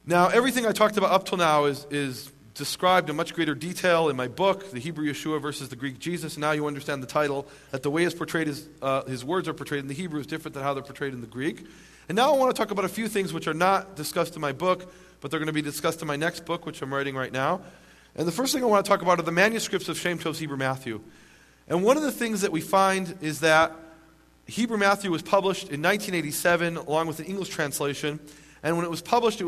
Now, everything I talked about up till now is described in much greater detail in my book, The Hebrew Yeshua versus the Greek Jesus. And now you understand the title, that the way his words are portrayed in the Hebrew is different than how they're portrayed in the Greek. And now I want to talk about a few things which are not discussed in my book, but they're going to be discussed in my next book, which I'm writing right now. And the first thing I want to talk about are the manuscripts of Shem-Tov's Hebrew Matthew. And one of the things that we find is that Hebrew Matthew was published in 1987 along with an English translation. And when it was published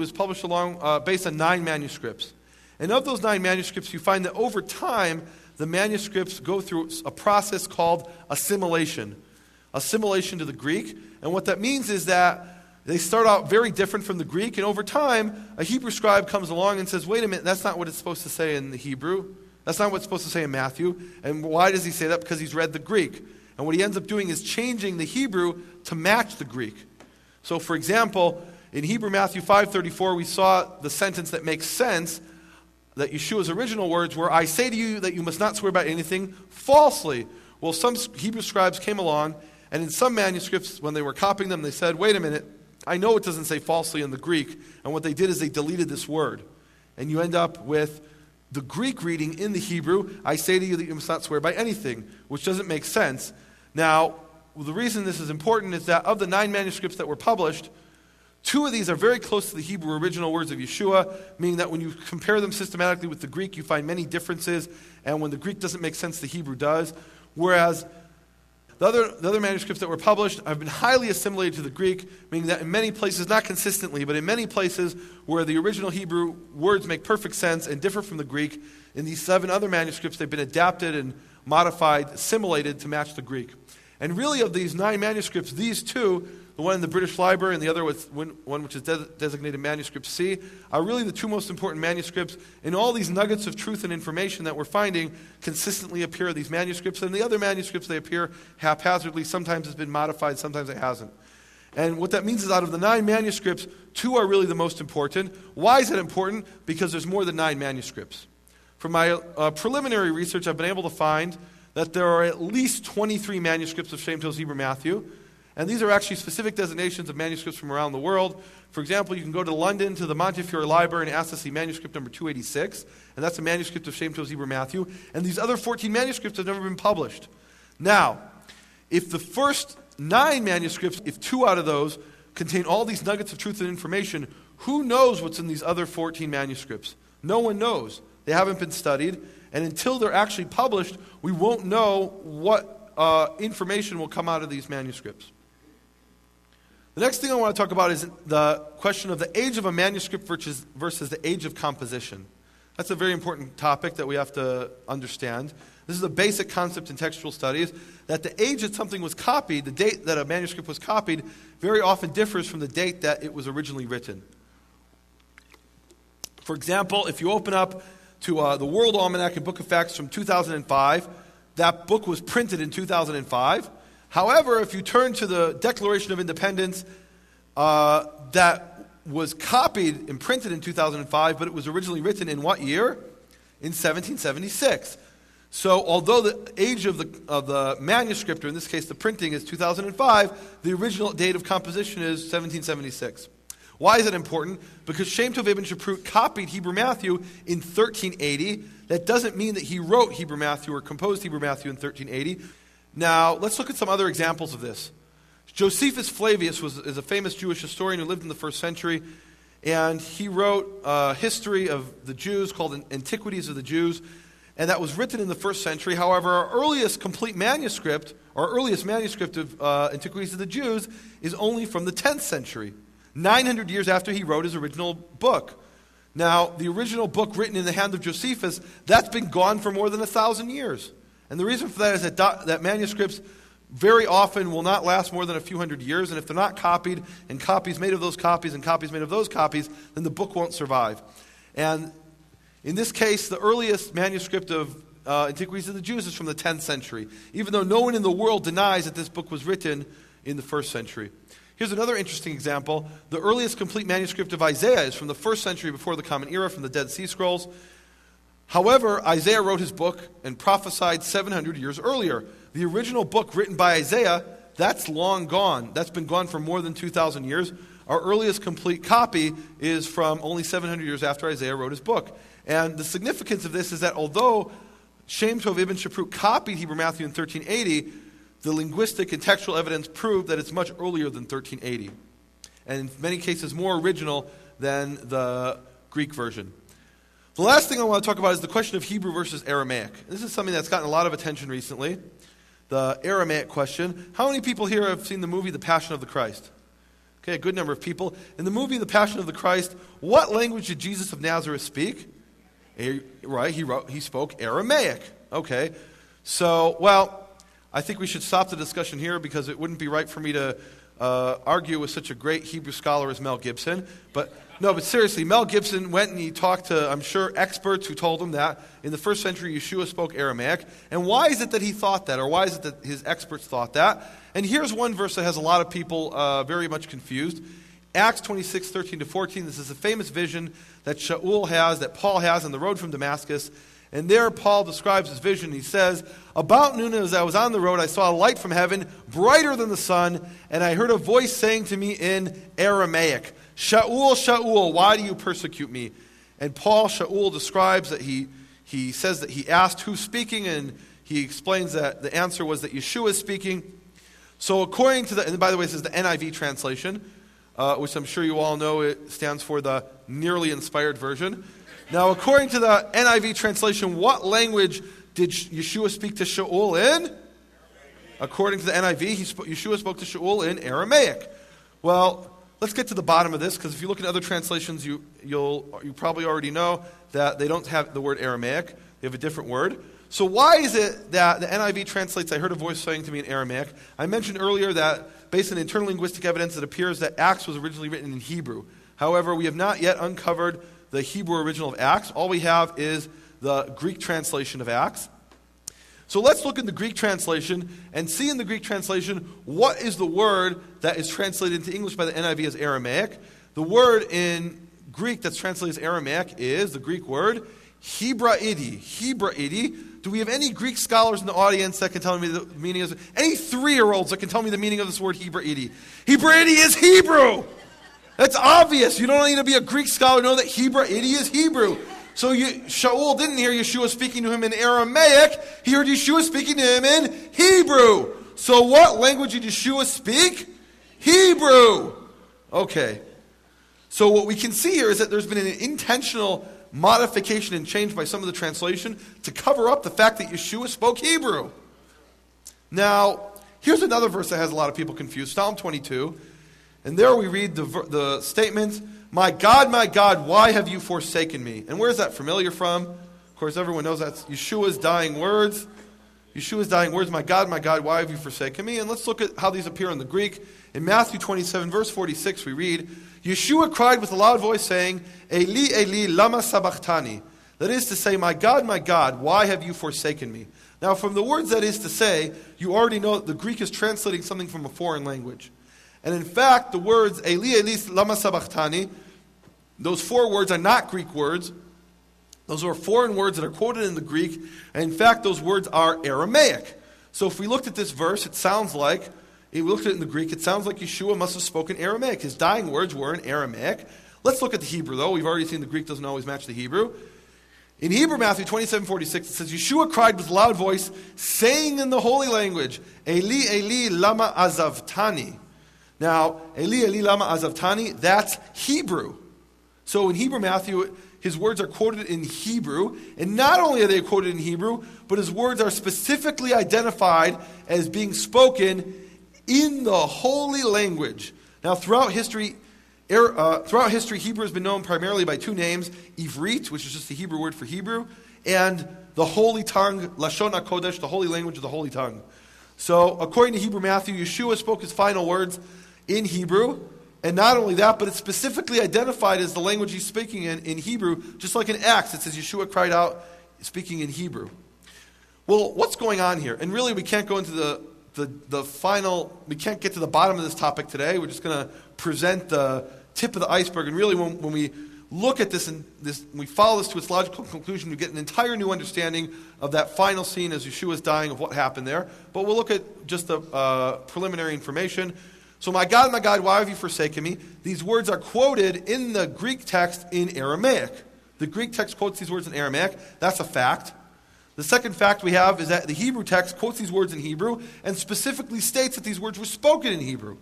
along based on 9 manuscripts. And of those 9 manuscripts, you find that over time, the manuscripts go through a process called assimilation to the Greek. And what that means is that they start out very different from the Greek, and over time, a Hebrew scribe comes along and says, wait a minute, that's not what it's supposed to say in the Hebrew. That's not what it's supposed to say in Matthew. And why does he say that? Because he's read the Greek. And what he ends up doing is changing the Hebrew to match the Greek. So, for example, in Hebrew Matthew 5:34, we saw the sentence that makes sense, that Yeshua's original words were, I say to you that you must not swear by anything falsely. Well, some Hebrew scribes came along, and in some manuscripts, when they were copying them, they said, wait a minute, I know it doesn't say falsely in the Greek. And what they did is they deleted this word. And you end up with the Greek reading in the Hebrew, I say to you that you must not swear by anything, which doesn't make sense. Now, the reason this is important is that of the 9 manuscripts that were published, 2 of these are very close to the Hebrew original words of Yeshua, meaning that when you compare them systematically with the Greek, you find many differences, and when the Greek doesn't make sense, the Hebrew does. Whereas the other manuscripts that were published have been highly assimilated to the Greek, meaning that in many places, not consistently, but in many places where the original Hebrew words make perfect sense and differ from the Greek, in these 7 other manuscripts, they've been adapted and modified, assimilated to match the Greek. And really of these 9 manuscripts, these 2, the one in the British Library and the other one which is designated Manuscript C, are really the 2 most important manuscripts. And all these nuggets of truth and information that we're finding consistently appear in these manuscripts. And the other manuscripts, they appear haphazardly. Sometimes it's been modified, sometimes it hasn't. And what that means is out of the 9 manuscripts, 2 are really the most important. Why is that important? Because there's more than 9 manuscripts. From my preliminary research, I've been able to find that there are at least 23 manuscripts of Shem-Tov's Hebrew Matthew. And these are actually specific designations of manuscripts from around the world. For example, you can go to London to the Montefiore Library and ask to see manuscript number 286. And that's a manuscript of Shem-Tov's Hebrew Matthew. And these other 14 manuscripts have never been published. Now, if the first 9 manuscripts, if 2 out of those contain all these nuggets of truth and information, who knows what's in these other 14 manuscripts? No one knows. They haven't been studied. And until they're actually published, we won't know what information will come out of these manuscripts. The next thing I want to talk about is the question of the age of a manuscript versus the age of composition. That's a very important topic that we have to understand. This is a basic concept in textual studies, that the age that something was copied, the date that a manuscript was copied, very often differs from the date that it was originally written. For example, if you open up to the World Almanac and Book of Facts from 2005, that book was printed in 2005. However, if you turn to the Declaration of Independence, that was copied and printed in 2005, but it was originally written in what year? In 1776. So although the age of the manuscript, or in this case the printing, is 2005, the original date of composition is 1776. Why is it important? Because Shem-Tov Ibn Shaprut copied Hebrew Matthew in 1380. That doesn't mean that he wrote Hebrew Matthew or composed Hebrew Matthew in 1380. Now, let's look at some other examples of this. Josephus Flavius is a famous Jewish historian who lived in the 1st century, and he wrote a history of the Jews called Antiquities of the Jews, and that was written in the 1st century. However, our earliest complete manuscript, or earliest manuscript of Antiquities of the Jews, is only from the 10th century, 900 years after he wrote his original book. Now, the original book written in the hand of Josephus, that's been gone for more than 1,000 years. And the reason for that is that manuscripts very often will not last more than a few hundred years, and if they're not copied, and copies made of those copies, and copies made of those copies, then the book won't survive. And in this case, the earliest manuscript of Antiquities of the Jews is from the 10th century, even though no one in the world denies that this book was written in the 1st century. Here's another interesting example. The earliest complete manuscript of Isaiah is from the 1st century before the Common Era, from the Dead Sea Scrolls. However, Isaiah wrote his book and prophesied 700 years earlier. The original book written by Isaiah, that's long gone. That's been gone for more than 2,000 years. our earliest complete copy is from only 700 years after Isaiah wrote his book. And the significance of this is that although Shem-Tov Ibn Shaprut copied Hebrew Matthew in 1380, the linguistic and textual evidence proved that it's much earlier than 1380. And in many cases more original than the Greek version. The last thing I want to talk about is the question of Hebrew versus Aramaic. This is something that's gotten a lot of attention recently. The Aramaic question. How many people here have seen the movie The Passion of the Christ? Okay, a good number of people. In the movie The Passion of the Christ, what language did Jesus of Nazareth speak? Right, he spoke Aramaic. Okay, so, well, I think we should stop the discussion here because it wouldn't be right for me to argue with such a great Hebrew scholar as Mel Gibson. But seriously, Mel Gibson went and he talked to, I'm sure, experts who told him that in the first century Yeshua spoke Aramaic. And why is it that he thought that, or why is it that his experts thought that? And here's one verse that has a lot of people very much confused. Acts 26, 13 to 14. This is a famous vision that Shaul has, that Paul has on the road from Damascus. And there Paul describes his vision. He says, about noon as I was on the road, I saw a light from heaven, brighter than the sun, and I heard a voice saying to me in Aramaic, Shaul, Shaul, why do you persecute me? And Shaul describes that he says that he asked who's speaking, and he explains that the answer was that Yeshua is speaking. So according to and by the way, this is the NIV translation, which I'm sure you all know it stands for the nearly inspired version. Now, according to the NIV translation, what language did Yeshua speak to Shaul in? According to the NIV, Yeshua spoke to Shaul in Aramaic. Well, let's get to the bottom of this, because if you look at other translations, you probably already know that they don't have the word Aramaic. They have a different word. So why is it that the NIV translates, I heard a voice saying to me in Aramaic? I mentioned earlier that based on internal linguistic evidence, it appears that Acts was originally written in Hebrew. However, we have not yet uncovered the Hebrew original of Acts. All we have is the Greek translation of Acts. So let's look at the Greek translation and see in the Greek translation what is the word that is translated into English by the NIV as Aramaic. The word in Greek that's translated as Aramaic is the Greek word Hebraidi. Hebraidi. Do we have any Greek scholars in the audience that can tell me the meaning of this? Any 3-year-olds that can tell me the meaning of this word Hebraidi? Hebraidi is Hebrew. That's obvious. You don't need to be a Greek scholar to know that Hebraidi is Hebrew. So Shaul didn't hear Yeshua speaking to him in Aramaic. He heard Yeshua speaking to him in Hebrew. So what language did Yeshua speak? Hebrew. Okay. So what we can see here is that there's been an intentional modification and change by some of the translation to cover up the fact that Yeshua spoke Hebrew. Now, here's another verse that has a lot of people confused. Psalm 22. And there we read the statement, my God, why have you forsaken me? And where is that familiar from? Of course, everyone knows that's Yeshua's dying words. Yeshua's dying words, my God, why have you forsaken me? And let's look at how these appear in the Greek. In Matthew 27, verse 46, we read, Yeshua cried with a loud voice, saying, Eli, Eli, lama sabachthani. That is to say, my God, why have you forsaken me? Now, from the words that is to say, you already know that the Greek is translating something from a foreign language. And in fact, the words, Eli, Eli, lama sabachthani, those 4 words are not Greek words. Those are foreign words that are quoted in the Greek. And in fact, those words are Aramaic. So if we looked at this verse, it sounds like, if we looked at it in the Greek, it sounds like Yeshua must have spoken Aramaic. His dying words were in Aramaic. Let's look at the Hebrew, though. We've already seen the Greek doesn't always match the Hebrew. In Hebrew, Matthew 27:46, it says, Yeshua cried with a loud voice, saying in the holy language, Eli, Eli, lama azavtani. Now, Eli, Eli, lama azavtani, that's Hebrew. So in Hebrew, Matthew, his words are quoted in Hebrew. And not only are they quoted in Hebrew, but his words are specifically identified as being spoken in the holy language. Now, throughout history, Hebrew has been known primarily by 2 names, Ivrit, which is just the Hebrew word for Hebrew, and the holy tongue, Lashon HaKodesh, the holy language of the holy tongue. So, according to Hebrew Matthew, Yeshua spoke his final words in Hebrew, and not only that, but it's specifically identified as the language he's speaking in Hebrew, just like in Acts, it says Yeshua cried out, speaking in Hebrew. Well, what's going on here? And really, we can't go into the final, we can't get to the bottom of this topic today. We're just going to present the tip of the iceberg. And really, when we look at this and we follow this to its logical conclusion, we get an entire new understanding of that final scene as Yeshua's dying, of what happened there. But we'll look at just the preliminary information. So my God, why have you forsaken me? These words are quoted in the Greek text in Aramaic. The Greek text quotes these words in Aramaic. That's a fact. The second fact we have is that the Hebrew text quotes these words in Hebrew and specifically states that these words were spoken in Hebrew.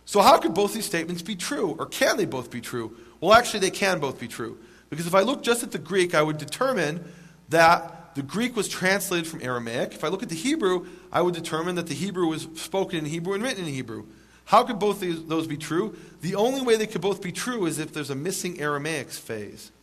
So how could both these statements be true? Or can they both be true? Well, actually, they can both be true. Because if I look just at the Greek, I would determine that the Greek was translated from Aramaic. If I look at the Hebrew, I would determine that the Hebrew was spoken in Hebrew and written in Hebrew. How could both those be true? The only way they could both be true is if there's a missing Aramaic phase.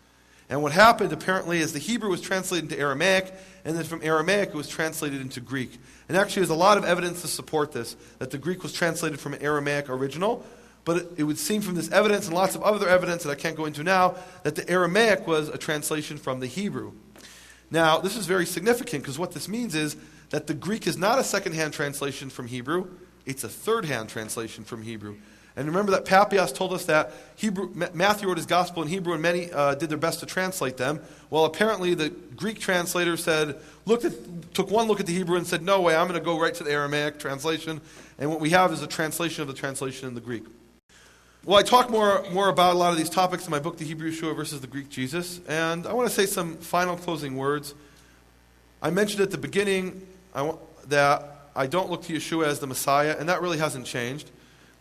And what happened, apparently, is the Hebrew was translated into Aramaic, and then from Aramaic it was translated into Greek. And actually, there's a lot of evidence to support this, that the Greek was translated from an Aramaic original, but it would seem from this evidence and lots of other evidence that I can't go into now, that the Aramaic was a translation from the Hebrew. Now, this is very significant, because what this means is that the Greek is not a second-hand translation from Hebrew, it's a third-hand translation from Hebrew. And remember that Papias told us that Matthew wrote his gospel in Hebrew and many did their best to translate them. Well, apparently the Greek translator took one look at the Hebrew and said, no way, I'm going to go right to the Aramaic translation. And what we have is a translation of the translation in the Greek. Well, I talk more about a lot of these topics in my book, The Hebrew Yeshua versus the Greek Jesus. And I want to say some final closing words. I mentioned at the beginning that I don't look to Yeshua as the Messiah, and that really hasn't changed.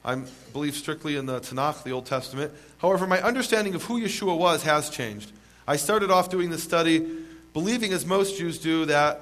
I believe strictly in the Tanakh, the Old Testament. However, my understanding of who Yeshua was has changed. I started off doing this study believing, as most Jews do, that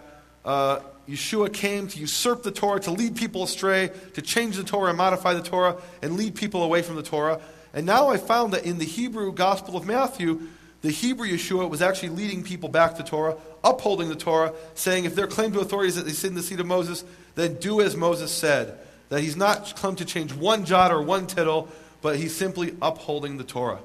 Yeshua came to usurp the Torah, to lead people astray, to change the Torah and modify the Torah, and lead people away from the Torah. And now I found that in the Hebrew Gospel of Matthew, the Hebrew Yeshua was actually leading people back to Torah, upholding the Torah, saying if their claim to authority is that they sit in the seat of Moses, then do as Moses said. That he's not come to change one jot or one tittle, but he's simply upholding the Torah.